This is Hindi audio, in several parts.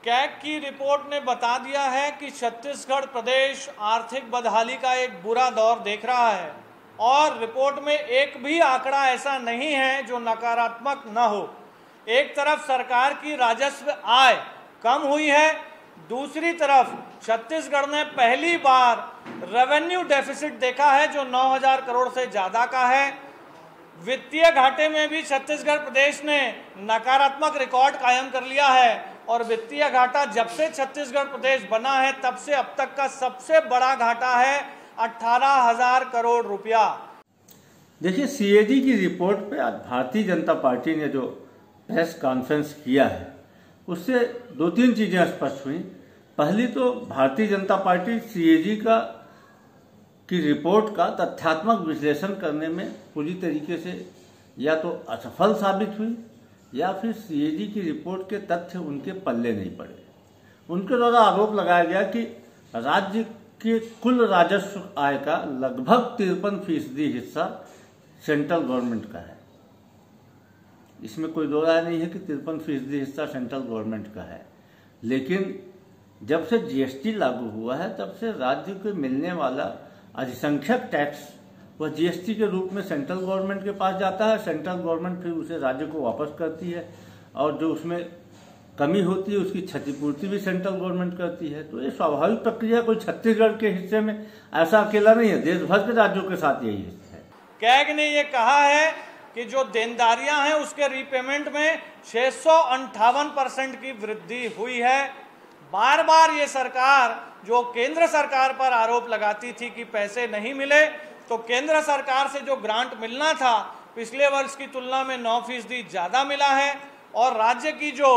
कैग की रिपोर्ट ने बता दिया है कि छत्तीसगढ़ प्रदेश आर्थिक बदहाली का एक बुरा दौर देख रहा है और रिपोर्ट में एक भी आंकड़ा ऐसा नहीं है जो नकारात्मक न हो। एक तरफ सरकार की राजस्व आय कम हुई है, दूसरी तरफ छत्तीसगढ़ ने पहली बार रेवेन्यू डेफिसिट देखा है जो 9,000 करोड़ से ज़्यादा का है। वित्तीय घाटे में भी छत्तीसगढ़ प्रदेश ने नकारात्मक रिकॉर्ड कायम कर लिया है और वित्तीय घाटा जब से छत्तीसगढ़ प्रदेश बना है तब से अब तक का सबसे बड़ा घाटा है 18,000 करोड़ रुपया। देखिए, सीएजी की रिपोर्ट पे आज भारतीय जनता पार्टी ने जो प्रेस कॉन्फ्रेंस किया है उससे दो तीन चीजें स्पष्ट हुई। पहली तो भारतीय जनता पार्टी सीएजी की रिपोर्ट का तथ्यात्मक विश्लेषण करने में पूरी तरीके से या तो असफल साबित हुई या फिर सीएजी की रिपोर्ट के तथ्य उनके पल्ले नहीं पड़े। उनके द्वारा आरोप लगाया गया कि राज्य के कुल राजस्व आय का लगभग 53% हिस्सा सेंट्रल गवर्नमेंट का है। इसमें कोई दो राय नहीं है कि 53% हिस्सा सेंट्रल गवर्नमेंट का है, लेकिन जब से जीएसटी लागू हुआ है तब से राज्य को मिलने वाला अधिसंख्यक टैक्स वह जीएसटी के रूप में सेंट्रल गवर्नमेंट के पास जाता है। सेंट्रल गवर्नमेंट फिर उसे राज्य को वापस करती है और जो उसमें कमी होती है उसकी क्षतिपूर्ति भी सेंट्रल गवर्नमेंट करती है। तो ये स्वाभाविक प्रक्रिया कोई छत्तीसगढ़ के हिस्से में ऐसा अकेला नहीं है, देश भर के राज्यों के साथ यही है। कैग ने ये कहा है कि जो देनदारियां हैं उसके रीपेमेंट में 658% की वृद्धि हुई है। बार बार ये सरकार जो केंद्र सरकार पर आरोप लगाती थी कि पैसे नहीं मिले, तो केंद्र सरकार से जो ग्रांट मिलना था पिछले वर्ष की तुलना में 9% ज़्यादा मिला है और राज्य की जो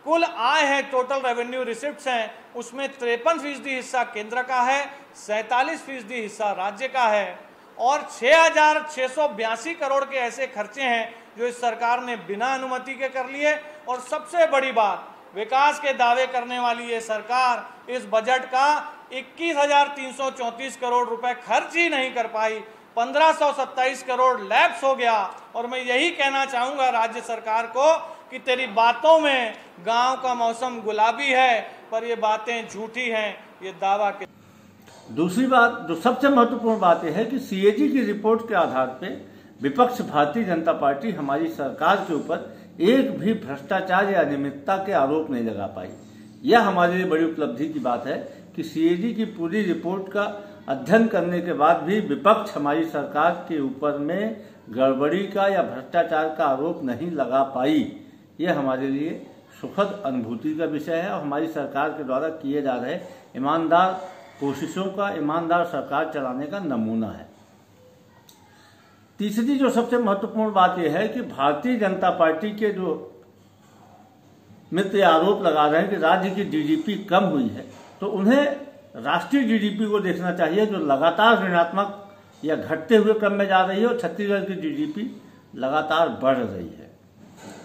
कुल आय है, टोटल रेवेन्यू रिसिप्ट्स हैं, उसमें 53% हिस्सा केंद्र का है, 47% हिस्सा राज्य का है और 6,682 करोड़ के ऐसे खर्चे हैं जो इस सरकार ने बिना अनुमति के कर लिए। और सबसे बड़ी बात, विकास के दावे करने वाली ये सरकार इस बजट का 21,334 करोड़ रुपए खर्च ही नहीं कर पाई। 1,527 करोड़ लैप्स हो गया। और मैं यही कहना चाहूँगा राज्य सरकार को कि तेरी बातों में गांव का मौसम गुलाबी है पर ये बातें झूठी हैं, ये दावा के। दूसरी बात जो सबसे महत्वपूर्ण बात यह है कि सीएजी की रिपोर्ट के आधार पर विपक्ष भारतीय जनता पार्टी हमारी सरकार के ऊपर एक भी भ्रष्टाचार या अनियमितता के आरोप नहीं लगा पाई। यह हमारे लिए बड़ी उपलब्धि की बात है कि सीएजी की पूरी रिपोर्ट का अध्ययन करने के बाद भी विपक्ष हमारी सरकार के ऊपर में गड़बड़ी का या भ्रष्टाचार का आरोप नहीं लगा पाई। यह हमारे लिए सुखद अनुभूति का विषय है और हमारी सरकार के द्वारा किए जा रहे ईमानदार कोशिशों का, ईमानदार सरकार चलाने का नमूना है। तीसरी जो सबसे महत्वपूर्ण बात यह है कि भारतीय जनता पार्टी के जो मित्र आरोप लगा रहे हैं कि राज्य की जीडीपी कम हुई है, तो उन्हें राष्ट्रीय जीडीपी को देखना चाहिए जो लगातार ऋणात्मक या घटते हुए क्रम में जा रही है और छत्तीसगढ़ की जीडीपी लगातार बढ़ रही है।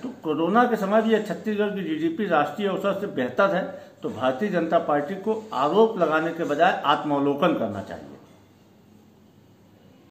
तो कोरोना के समय भी यह छत्तीसगढ़ की जीडीपी राष्ट्रीय औसत से बेहतर है। तो भारतीय जनता पार्टी को आरोप लगाने के बजाय आत्मावलोकन करना चाहिए।